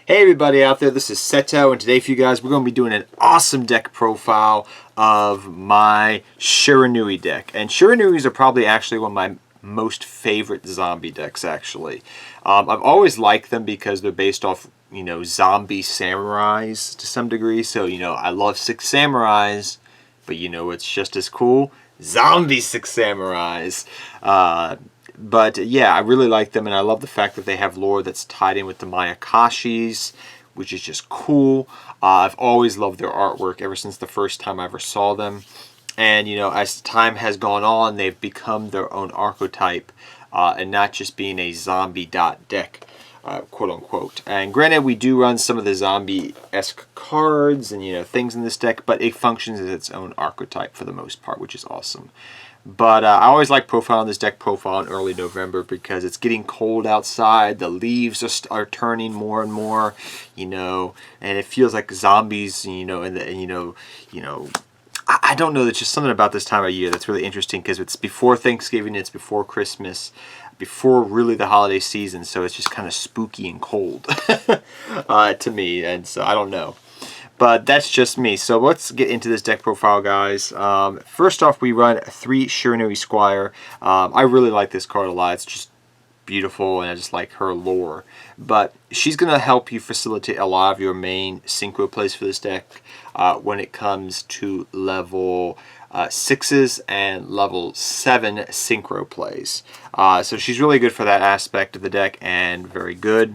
Hey everybody out there, this is Seto, and today for you guys we're going to be doing an awesome deck profile of my Shiranui deck. And Shiranuis are probably actually one of my most favorite zombie decks actually. I've always liked them because they're based off, zombie samurais to some degree. So, I love Six Samurais, but it's just as cool. Zombie Six Samurais. But yeah, I really like them, and I love the fact that they have lore that's tied in with the Mayakashis, which is just cool. I've always loved their artwork ever since the first time I ever saw them. And, as time has gone on, they've become their own archetype, and not just being a zombie dot deck, quote unquote. And granted, we do run some of the zombie-esque cards and, things in this deck, but it functions as its own archetype for the most part, which is awesome. But I always like profiling this deck profile in early November because it's getting cold outside. The leaves are turning more and more, and it feels like zombies, I don't know. There's just something about this time of year that's really interesting because it's before Thanksgiving, it's before Christmas, before really the holiday season. So it's just kind of spooky and cold to me, and so I don't know. But that's just me. So let's get into this deck profile, guys. First off, we run 3 Shiranui Squire. I really like this card a lot. It's just beautiful, and I just like her lore. But she's going to help you facilitate a lot of your main synchro plays for this deck when it comes to level 6s and level 7 synchro plays. So she's really good for that aspect of the deck, and very good.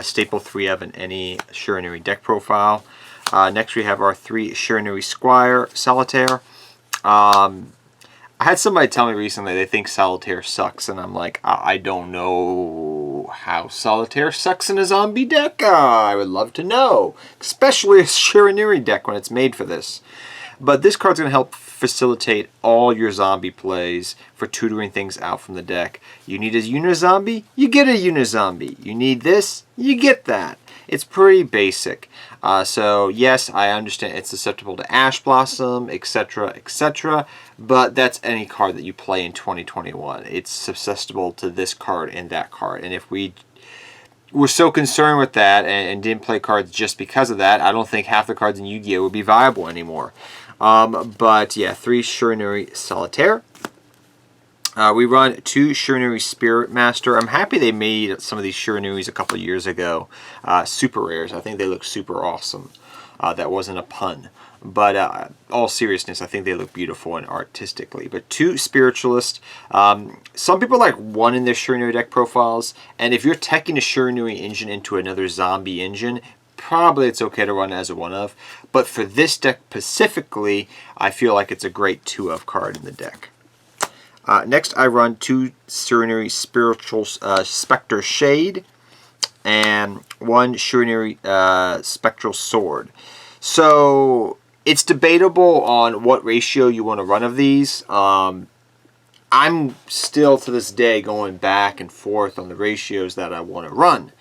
Staple 3 of in any Shiranui deck profile. Next we have our 3 Shiranui Squire Solitaire. I had somebody tell me recently they think Solitaire sucks, and I'm like, I don't know how Solitaire sucks in a zombie deck. I would love to know, especially a Shiranui deck when it's made for this. But this card's going to help facilitate all your zombie plays for tutoring things out from the deck. You need a Unizombie? You get a Unizombie. You need this? You get that. It's pretty basic. So yes, I understand it's susceptible to Ash Blossom, etc., etc., but that's any card that you play in 2021. It's susceptible to this card and that card. And if we were so concerned with that and didn't play cards just because of that, I don't think half the cards in Yu-Gi-Oh! Would be viable anymore. But yeah, 3 Shiranui Solitaire. We run 2 Shiranui Spirit Master. I'm happy they made some of these Shiranuis a couple of years ago. Super rares. I think they look super awesome. That wasn't a pun. But all seriousness, I think they look beautiful and artistically. But 2 Spiritualist. Some people like 1 in their Shiranui deck profiles. And if you're teching a Shiranui engine into another zombie engine, probably it's okay to run as a 1 of. But for this deck specifically, I feel like it's a great 2 of card in the deck. Next, I run 2 Shiranui Spiritual Spectre Shade and 1 Shiranui Spectral Sword. So it's debatable on what ratio you want to run of these. I'm still to this day going back and forth on the ratios that I want to run.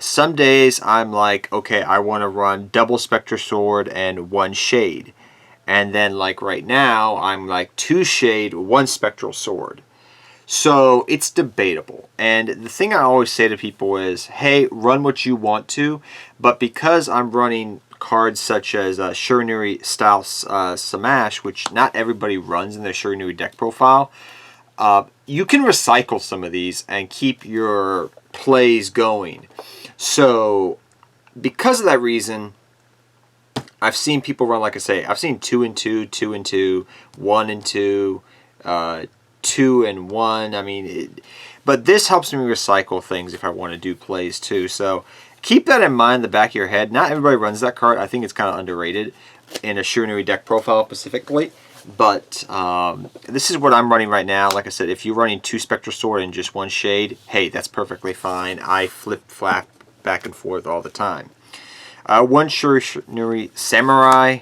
Some days I'm like, okay, I want to run double Spectre Sword and 1 Shade. And then, like right now, I'm like 2 Shade, 1 Spectral Sword. So it's debatable. And the thing I always say to people is, hey, run what you want to. But because I'm running cards such as Shiranui Style Smash, which not everybody runs in their Shiranui deck profile, you can recycle some of these and keep your plays going. So because of that reason, I've seen people run, like I say, I've seen 2 and 2, 2 and 2, 1 and 2, 2 and 1. I mean, but this helps me recycle things if I want to do plays too. So keep that in mind in the back of your head. Not everybody runs that card. I think it's kind of underrated in a Shiranui deck profile specifically. But this is what I'm running right now. Like I said, if you're running 2 Spectral Sword and just 1 Shade, hey, that's perfectly fine. I flip-flap back and forth all the time. 1 Shiranui Samurai,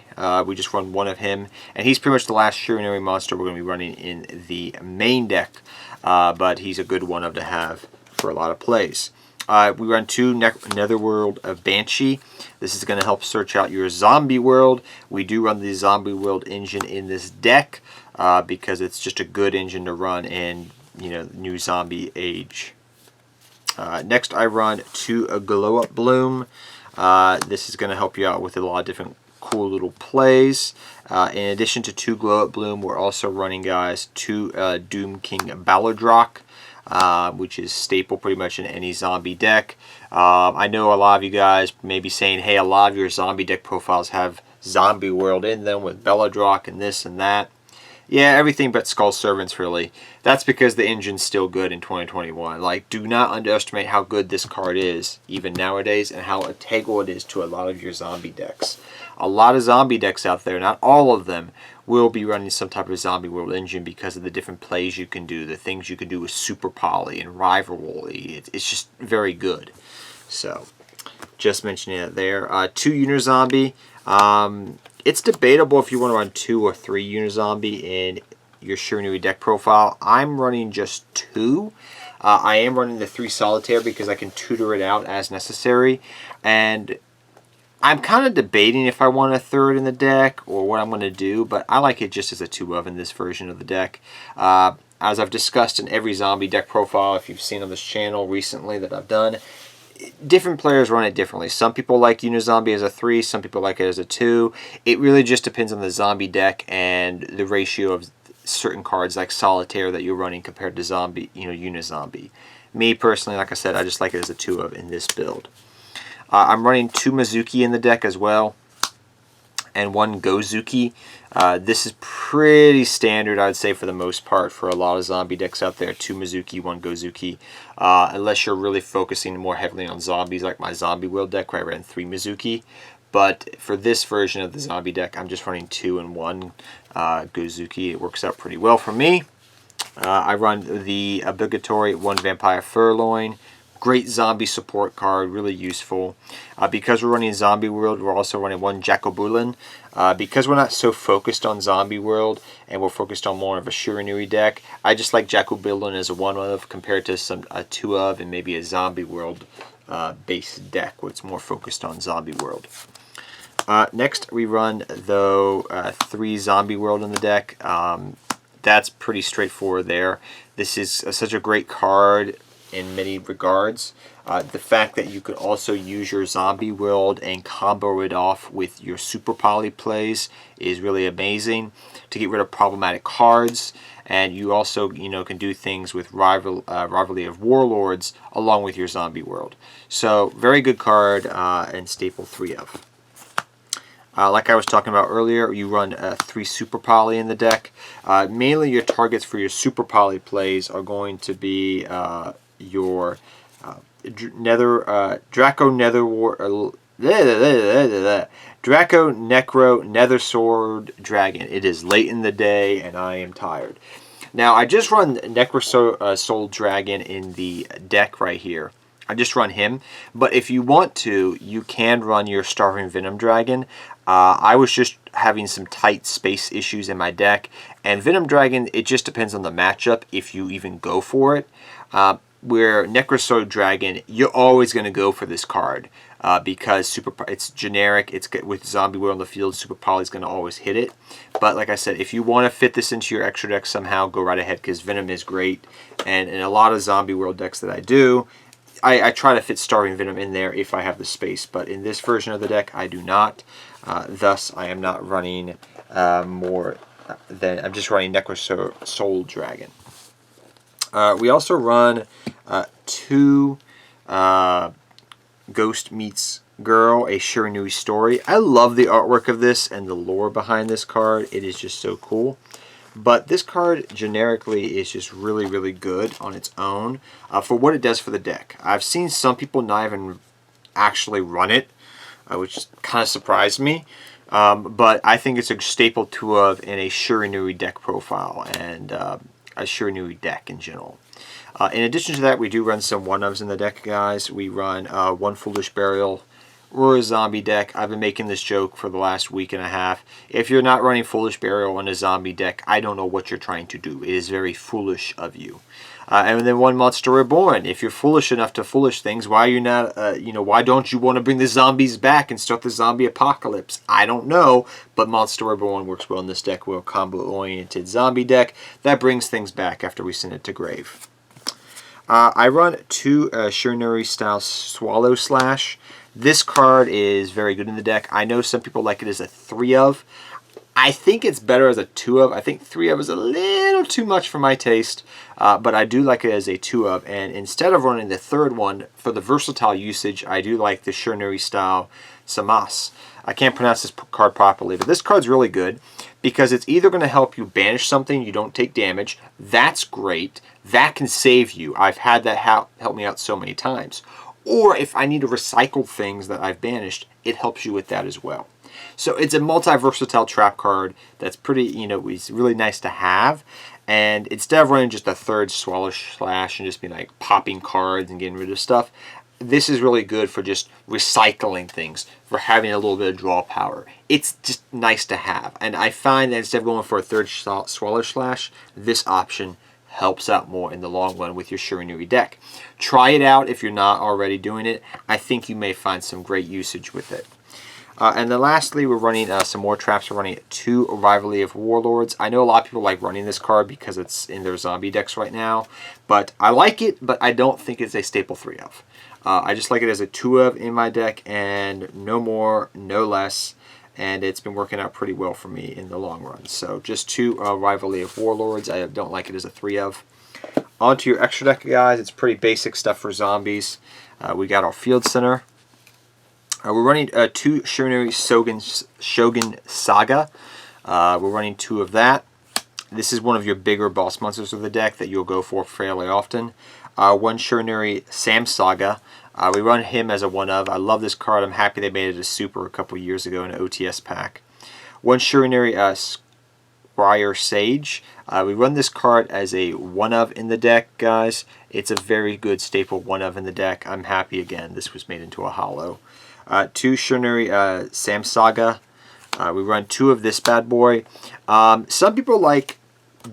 we just run 1 of him, and he's pretty much the last Shiranui monster we're going to be running in the main deck, but he's a good 1 of to have for a lot of plays. We run 2 Netherworld of Banshee. This is going to help search out your zombie world. We do run the zombie world engine in this deck because it's just a good engine to run in, new zombie age. Next, I run 2 Glow Up Bloom. This is going to help you out with a lot of different cool little plays. In addition to 2 Glow Up Bloom, we're also running, guys, 2 Doom King Balladrock, which is staple pretty much in any zombie deck. I know a lot of you guys may be saying, hey, a lot of your zombie deck profiles have Zombie World in them with Balladrock and this and that. Yeah, everything but Skull Servants, really. That's because the engine's still good in 2021. Like, do not underestimate how good this card is, even nowadays, and how integral it is to a lot of your zombie decks. A lot of zombie decks out there, not all of them, will be running some type of Zombie World engine because of the different plays you can do, the things you can do with Super Poly and Rivalry. It's just very good. So, just mentioning it there. 2 Unizombie. It's debatable if you want to run 2 or 3 Unizombie in your Shiranui deck profile. I'm running just 2. I am running the 3 Solitaire because I can tutor it out as necessary. And I'm kind of debating if I want a 3rd in the deck or what I'm going to do, but I like it just as a 2 of in this version of the deck. As I've discussed in every zombie deck profile, if you've seen on this channel recently that I've done, different players run it differently. Some people like Unizombie as a 3, some people like it as a 2. It really just depends on the zombie deck and the ratio of certain cards like Solitaire that you're running compared to zombie, Unizombie. Me personally, like I said, I just like it as a 2 of in this build. I'm running 2 Mizuki in the deck as well, and 1 Gozuki. This is pretty standard, I would say, for the most part, for a lot of zombie decks out there. 2 Mizuki, 1 Gozuki. Unless you're really focusing more heavily on zombies, like my Zombie World deck, where I ran 3 Mizuki. But for this version of the zombie deck, I'm just running 2 and 1 Gozuki. It works out pretty well for me. I run the obligatory 1 Vampire Furloin. Great zombie support card, really useful. Because we're running Zombie World, we're also running 1 Jacobulin. Because we're not so focused on Zombie World, and we're focused on more of a Shiranui deck, I just like Jacobulin as a 1 of compared to a 2 of and maybe a Zombie World based deck, where it's more focused on Zombie World. Next, we run, though, 3 Zombie World in the deck. That's pretty straightforward there. This is such a great card in many regards. The fact that you could also use your Zombie World and combo it off with your Super Poly plays is really amazing to get rid of problematic cards. And you also, can do things with Rivalry of Warlords along with your Zombie World. So, very good card and staple 3 of. Like I was talking about earlier, you run 3 Super Poly in the deck. Mainly your targets for your Super Poly plays are going to be your Draco Necro Nether Sword Dragon. It is late in the day and I am tired. Now I just run Necro Soul Dragon in the deck right here. I just run him, but if you want to, you can run your Starving Venom Dragon. I was just having some tight space issues in my deck, and Venom Dragon, it just depends on the matchup if you even go for it. Where Necrosword Dragon, you're always going to go for this card because it's generic. It's with Zombie World on the field, Super Poly is going to always hit it. But like I said, if you want to fit this into your extra deck somehow, go right ahead because Venom is great. And in a lot of Zombie World decks that I do, I try to fit Starving Venom in there if I have the space. But in this version of the deck, I do not. Thus, I am not running more than... I'm just running Necrosoul Dragon. We also run 2 Ghost Meets Girl, a Shiranui story. I love the artwork of this and the lore behind this card. It is just so cool. But this card generically is just really, really good on its own for what it does for the deck. I've seen some people not even actually run it, which kind of surprised me. But I think it's a staple 2 of in a Shiranui deck profile and a Shiranui deck in general. In addition to that, we do run some 1-ofs in the deck, guys. We run 1 Foolish Burial. We're a zombie deck. I've been making this joke for the last week and a half. If you're not running Foolish Burial in a zombie deck, I don't know what you're trying to do. It is very foolish of you. And then 1 Monster Reborn. If you're foolish enough to foolish things, why are you not, why don't you want to bring the zombies back and start the zombie apocalypse? I don't know, but Monster Reborn works well in this deck. We're a combo-oriented zombie deck that brings things back after we send it to grave. I run 2 Shiranui style Swallow Slash. This card is very good in the deck. I know some people like it as a 3 of. I think it's better as a 2 of. I think 3 of is a little too much for my taste, but I do like it as a 2 of. And instead of running the third one, for the versatile usage, I do like the Shiranui style Samas. I can't pronounce this card properly, but this card's really good because it's either going to help you banish something, you don't take damage. That's great. That can save you. I've had that help me out so many times. Or if I need to recycle things that I've banished, it helps you with that as well. So it's a multi-versatile trap card that's pretty, it's really nice to have. And instead of running just a third Swallow Slash and just be like popping cards and getting rid of stuff, this is really good for just recycling things, for having a little bit of draw power. It's just nice to have. And I find that instead of going for a third Swallow Slash, this option helps out more in the long run with your Shiranui deck. Try it out if you're not already doing it. I think you may find some great usage with it. And then lastly, we're running some more traps. We're running 2 Rivalry of Warlords. I know a lot of people like running this card because it's in their zombie decks right now. But I like it, but I don't think it's a staple 3 of. I just like it as a 2 of in my deck, and no more, no less. And it's been working out pretty well for me in the long run. So just 2 Rivalry of Warlords. I don't like it as a 3 of. On to your extra deck, guys. It's pretty basic stuff for zombies. We got our Field Center. We're running 2 Shiranui Shogun Saga. We're running 2 of that. This is one of your bigger boss monsters of the deck that you'll go for fairly often. 1 Shiranui Sam Saga. We run him as a 1 of. I love this card. I'm happy they made it a super a couple years ago in an OTS pack. 1 Shiranui Squire Sage. We run this card as a 1 of in the deck, guys. It's a very good staple 1 of in the deck. I'm happy again. This was made into a holo. 2 Shiranui Sam Saga. We run 2 of this bad boy. Some people like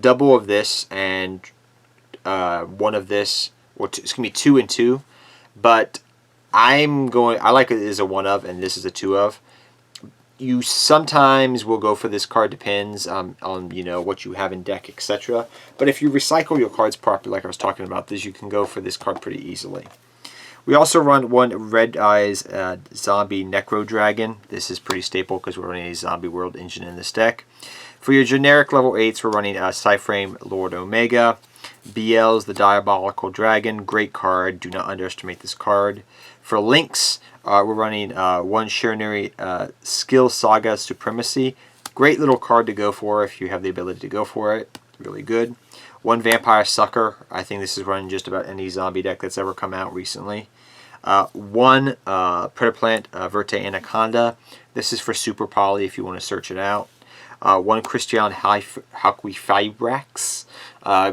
double of this and 1 of this. Or it's going to be 2 and 2. But I like it as a 1 of, and this is a 2 of. You sometimes will go for this card, depends on what you have in deck, etc. But if you recycle your cards properly, like I was talking about this, you can go for this card pretty easily. We also run 1 Red Eyes Zombie Necro Dragon. This is pretty staple because we're running a Zombie World engine in this deck. For your generic level 8s, we're running Cyframe Lord Omega. BL's the Diabolical Dragon. Great card. Do not underestimate this card. For links, we're running 1 Shiranui Skill Saga Supremacy. Great little card to go for if you have the ability to go for it. Really good. 1 Vampire Sucker. I think this is running just about any zombie deck that's ever come out recently. 1 Predaplant Verte Anaconda. This is for Super Poly if you want to search it out. 1 Christian Hakui Fibrax.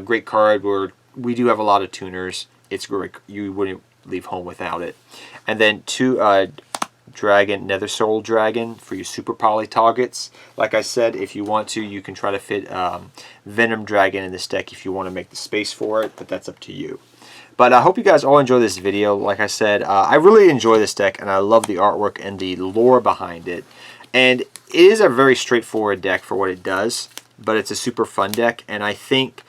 Great card. We do have a lot of tuners. It's great. You wouldn't leave home without it. And then 2 Dragon Nether Soul Dragon for your Super Poly targets. Like I said, if you want to, you can try to fit Venom Dragon in this deck if you want to make the space for it, but that's up to you. But I hope you guys all enjoy this video. Like I said, I really enjoy this deck, and I love the artwork and the lore behind it. And it is a very straightforward deck for what it does, but it's a super fun deck, and I think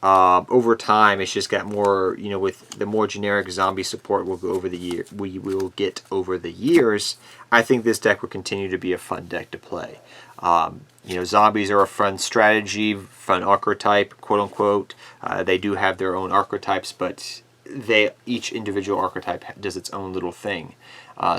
over time it's just got more, with the more generic zombie support we will get over the years. I think this deck will continue to be a fun deck to play. Zombies are a fun strategy, fun archetype, quote unquote. They do have their own archetypes, but each individual archetype does its own little thing.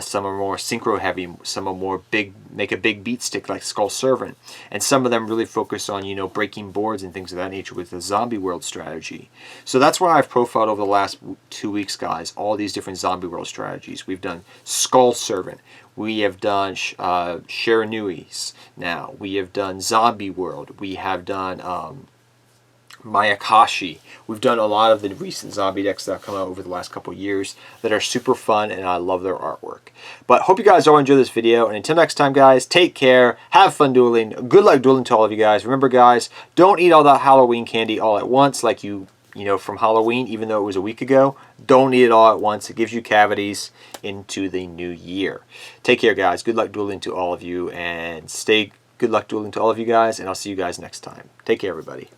Some are more synchro heavy, some are more make a big beat stick like Skull Servant, and some of them really focus on breaking boards and things of that nature with the zombie world strategy. So that's why I've profiled over the last 2 weeks, guys, all these different zombie world strategies. We've done Skull Servant, we have done Shiranui's now, we have done Zombie World, we have done Mayakashi. We've done a lot of the recent zombie decks that have come out over the last couple of years that are super fun, and I love their artwork. But hope you guys all enjoy this video, and until next time, guys, take care, have fun dueling, good luck dueling to all of you guys. Remember, guys, don't eat all that Halloween candy all at once like from Halloween, even though it was a week ago. Don't eat it all at once. It gives you cavities into the new year. Take care, guys. Good luck dueling to all of you, and good luck dueling to all of you guys, and I'll see you guys next time. Take care, everybody.